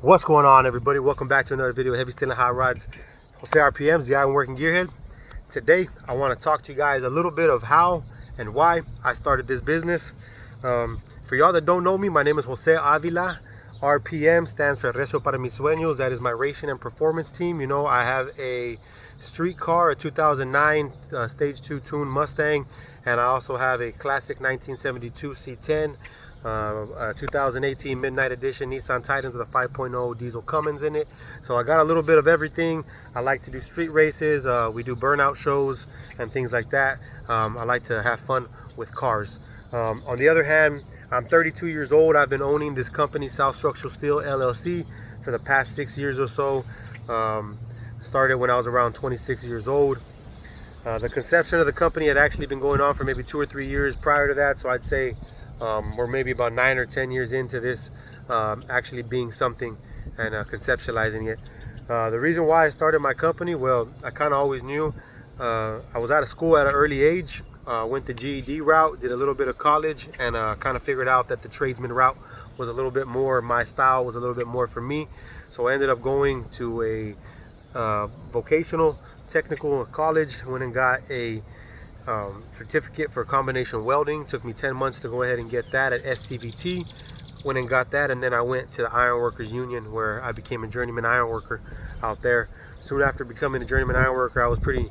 What's going on, everybody? Welcome back to another video of Heavy Steel and Hot Rods. Jose RPM's the Iron Working Gearhead. Today I want to talk to you guys a little bit of how and why I started this business. For y'all that don't know me, my name is Jose Avila. RPM stands for Recio para mis sueños. That is my racing and performance team. You know, I have a street car, a 2009 Stage 2 tuned Mustang, and I also have a classic 1972 C10. 2018 Midnight Edition Nissan Titan with a 5.0 diesel Cummins in it. So I got a little bit of everything. I like to do street races. We do burnout shows and things like that. I like to have fun with cars. On the other hand, I'm 32 years old. I've been owning this company, South Structural Steel LLC, for the past 6 years or so. Started when I was around 26 years old. The conception of the company had actually been going on for maybe 2 or 3 years prior to that. So I'd say we're maybe about 9 or 10 years into this actually being something and conceptualizing it. The reason why I started my company, well, I kind of always knew. I was out of school at an early age, went the GED route, did a little bit of college, and kind of figured out that the tradesman route was a little bit more my style, was a little bit more for me. So I ended up going to a vocational technical college, went and got a certificate for combination welding. Took me 10 months to go ahead and get that at STVT. Went and got that, and then I went to the Iron Workers Union, where I became a journeyman iron worker out there. Soon after becoming a journeyman iron worker, I was pretty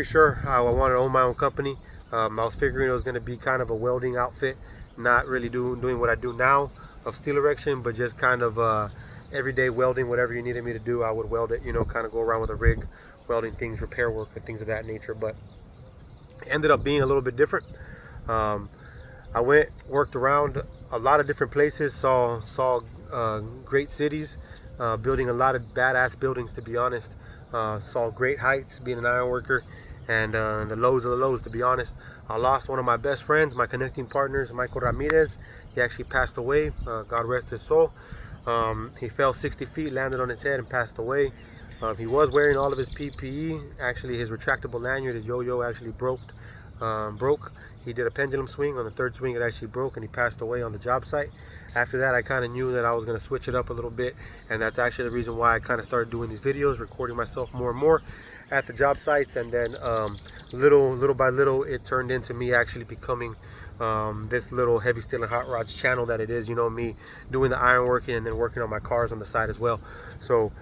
sure I wanted to own my own company. I was figuring it was going to be kind of a welding outfit, not really doing what I do now of steel erection, but just kind of everyday welding. Whatever you needed me to do, I would weld it, you know, kind of go around with a rig welding things, repair work and things of that nature. But ended up being a little bit different. I worked around a lot of different places, saw great cities, building a lot of badass buildings, to be honest. Saw great heights being an iron worker, and the lows of the lows, to be honest. I lost one of my best friends, my connecting partners, Michael Ramirez. He actually passed away, God rest his soul. He fell 60 feet, landed on his head and passed away. He was wearing all of his PPE. Actually, his retractable lanyard, his yo-yo, actually broke. He did a pendulum swing. On the third swing, it actually broke, and he passed away on the job site. After that, I kind of knew that I was going to switch it up a little bit, and that's actually the reason why I kind of started doing these videos, recording myself more and more at the job sites. And then little by little, it turned into me actually becoming this little Heavy Steel and Hot Rods channel that it is. You know, me doing the iron working and then working on my cars on the side as well. So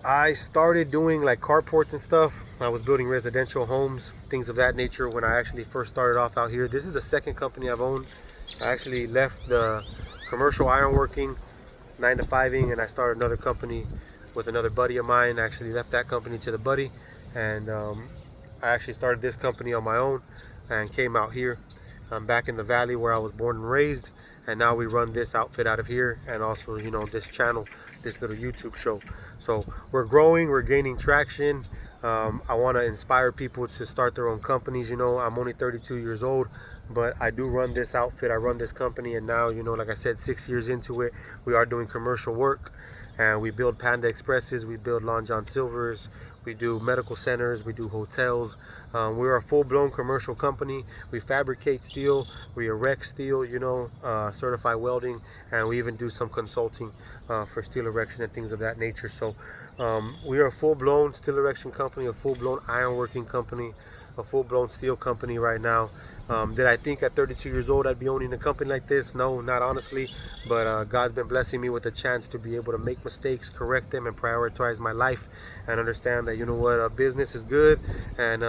I started doing like carports and stuff. I was building residential homes, things of that nature, when I actually first started off out here. This is the second company I've owned. I actually left the commercial ironworking, 9-to-5ing, and I started another company with another buddy of mine. I actually left that company to the buddy, and I actually started this company on my own and came out here. I'm back in the valley where I was born and raised, and now we run this outfit out of here, and also, you know, this channel, this little YouTube show. So we're growing, we're gaining traction. I want to inspire people to start their own companies. You know, I'm only 32 years old, but I do run this outfit, I run this company, and now, you know, like I said, 6 years into it, we are doing commercial work, and we build Panda Expresses, we build Long John Silvers, we do medical centers, we do hotels. We're a full-blown commercial company. We fabricate steel, we erect steel, you know, certified welding, and we even do some consulting for steel erection and things of that nature. So we are a full-blown steel erection company, a full-blown ironworking company, a full-blown steel company right now. Did I think at 32 years old I'd be owning a company like this? No, not honestly, but God's been blessing me with a chance to be able to make mistakes, correct them, and prioritize my life, and understand that, you know what, business is good, and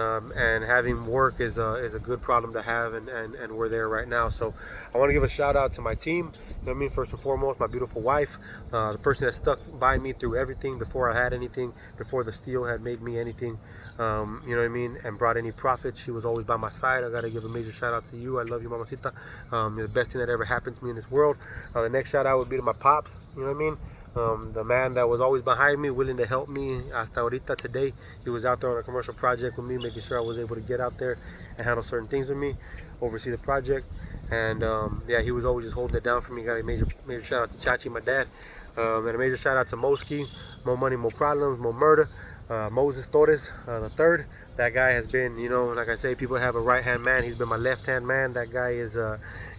having work is a good problem to have, and we're there right now. So I want to give a shout out to my team, you know what I mean, first and foremost, my beautiful wife, the person that stuck by me through everything before I had anything, before the steel had made me anything, you know what I mean, and brought any profit. She was always by my side. I got to give a major shout out to you. I love you, mamacita. You're the best thing that ever happened to me in this world. The next shout out would be to my pops, you know what I mean, the man that was always behind me, willing to help me hasta ahorita today. He was out there on a commercial project with me, making sure I was able to get out there and handle certain things with me, oversee the project, and yeah, he was always just holding it down for me. Got a major shout out to Chachi, my dad, and a major shout out to Moski, More Money, More Problems, More Murder, Moses Torres the third. That guy has been, you know, like I say, people have a right-hand man. He's been my left-hand man. That guy is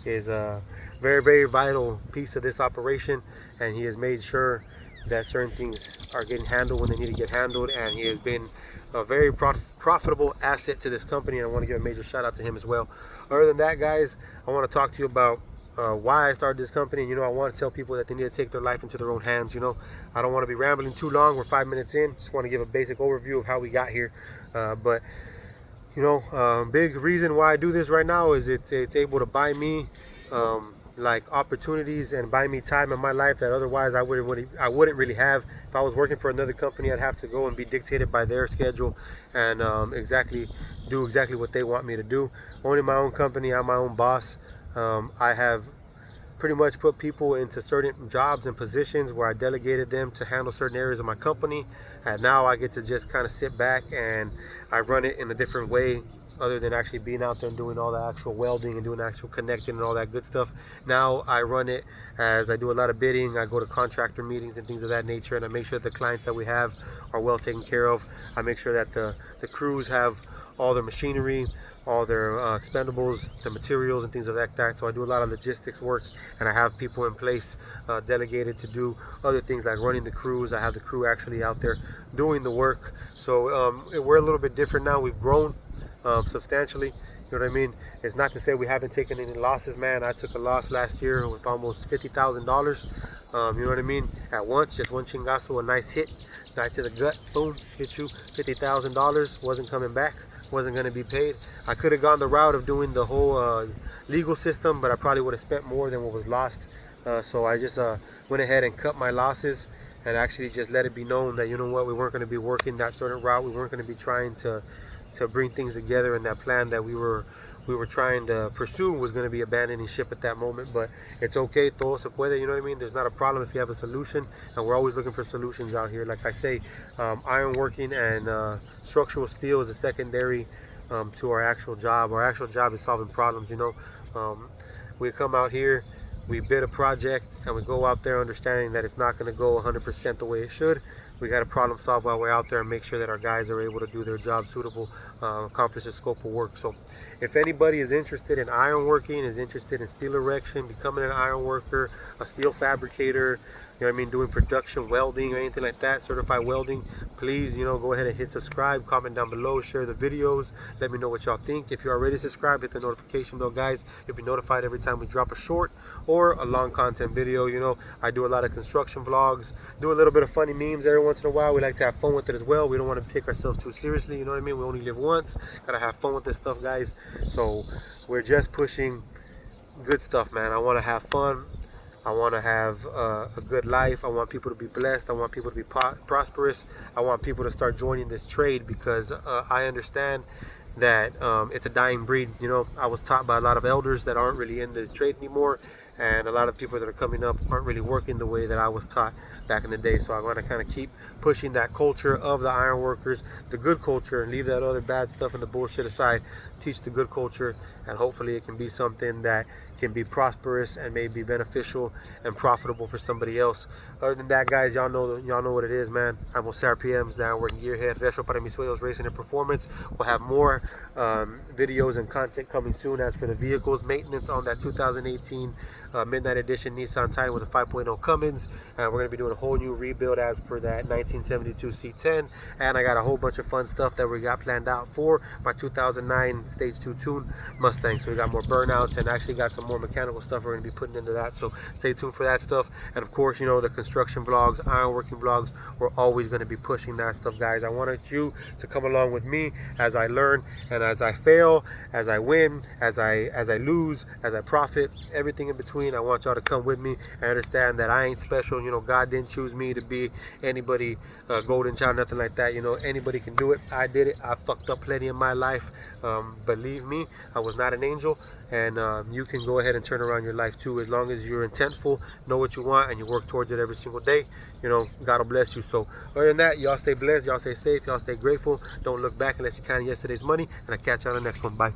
is a very vital piece of this operation, and he has made sure that certain things are getting handled when they need to get handled, and he has been a very profitable asset to this company, and I want to give a major shout out to him as well. Other than that, guys, I want to talk to you about why I started this company. You know, I want to tell people that they need to take their life into their own hands. You know, I don't want to be rambling too long. We're 5 minutes in. Just want to give a basic overview of how we got here. But you know, big reason why I do this right now is it's able to buy me like opportunities and buy me time in my life that otherwise I wouldn't really have. If I was working for another company, I'd have to go and be dictated by their schedule and do exactly what they want me to do. Owning my own company, I'm my own boss. I have pretty much put people into certain jobs and positions where I delegated them to handle certain areas of my company, and now I get to just kind of sit back and I run it in a different way, other than actually being out there and doing all the actual welding and doing actual connecting and all that good stuff. Now I run it as I do a lot of bidding. I go to contractor meetings and things of that nature, and I make sure that the clients that we have are well taken care of. I make sure that the crews have all their machinery, all their expendables, the materials and things of that type. So I do a lot of logistics work, and I have people in place delegated to do other things like running the crews. I have the crew actually out there doing the work. So we're a little bit different now. We've grown substantially. You know what I mean? It's not to say we haven't taken any losses, man. I took a loss last year with almost $50,000. You know what I mean? At once, just one chingazo, a nice hit, right to the gut, boom, hit you. $50,000 wasn't coming back, wasn't going to be paid. I could have gone the route of doing the whole legal system, but I probably would have spent more than what was lost. So I just went ahead and cut my losses and actually just let it be known that, you know what, we weren't going to be working that certain route. We weren't going to be trying to bring things together, and that plan that we were trying to pursue was going to be abandoning ship at that moment. But it's okay, todo se puede, you know what I mean? There's not a problem if you have a solution, and we're always looking for solutions out here. Like I say, iron working and structural steel is a secondary to our actual job. Our actual job is solving problems, you know. We come out here, we bid a project, and we go out there understanding that it's not going to go 100% the way it should. We got to problem solve while we're out there and make sure that our guys are able to do their job suitable, accomplish the scope of work. So if anybody is interested in iron working, is interested in steel erection, becoming an iron worker, a steel fabricator, you know what I mean, doing production welding or anything like that, certified welding, please, you know, go ahead and hit subscribe, comment down below, share the videos, let me know what y'all think. If you're already subscribed, hit the notification bell, guys. You'll be notified every time we drop a short or a long content video. You know, I do a lot of construction vlogs, do a little bit of funny memes every once in a while. We like to have fun with it as well. We don't want to take ourselves too seriously, you know what I mean? We only live once, gotta have fun with this stuff, guys. So we're just pushing good stuff, man. I want to have fun. I want to have a good life. I want people to be blessed. I want people to be prosperous. I want people to start joining this trade, because I understand that it's a dying breed. You know, I was taught by a lot of elders that aren't really in the trade anymore, and a lot of people that are coming up aren't really working the way that I was taught back in the day. So I want to kind of keep pushing that culture of the iron workers, the good culture, and leave that other bad stuff and the bullshit aside. Teach the good culture, and hopefully it can be something that can be prosperous and maybe beneficial and profitable for somebody else. Other than that, guys, y'all know what it is, man. I'm Jose RPM's Down Working Gearhead, Retro para mis sueños, Racing and Performance. We'll have more videos and content coming soon. As for the vehicles, maintenance on that 2018 Midnight Edition Nissan Titan with a 5.0 Cummins, and we're going to be doing a whole new rebuild as per that 1972 C10, and I got a whole bunch of fun stuff that we got planned out for my 2009 Stage 2 Tune Mustang. So we got more burnouts and actually got some more mechanical stuff we're going to be putting into that, so stay tuned for that stuff. And of course, you know, the construction vlogs, ironworking vlogs, we're always going to be pushing that stuff, guys. I wanted you to come along with me as I learn and as I fail, as I win, as I lose, as I profit, everything in between. I want y'all to come with me and understand that I ain't special. You know, God didn't choose me to be anybody golden child, nothing like that. You know, anybody can do it. I did it. I fucked up plenty in my life. Believe me, I was not an angel, and you can go ahead and turn around your life too, as long as you're intentful, know what you want, and you work towards it every single day. You know, God will bless you. So other than that, y'all stay blessed, y'all stay safe, y'all stay grateful. Don't look back unless you counted yesterday's money, and I'll catch you on the next one. Bye.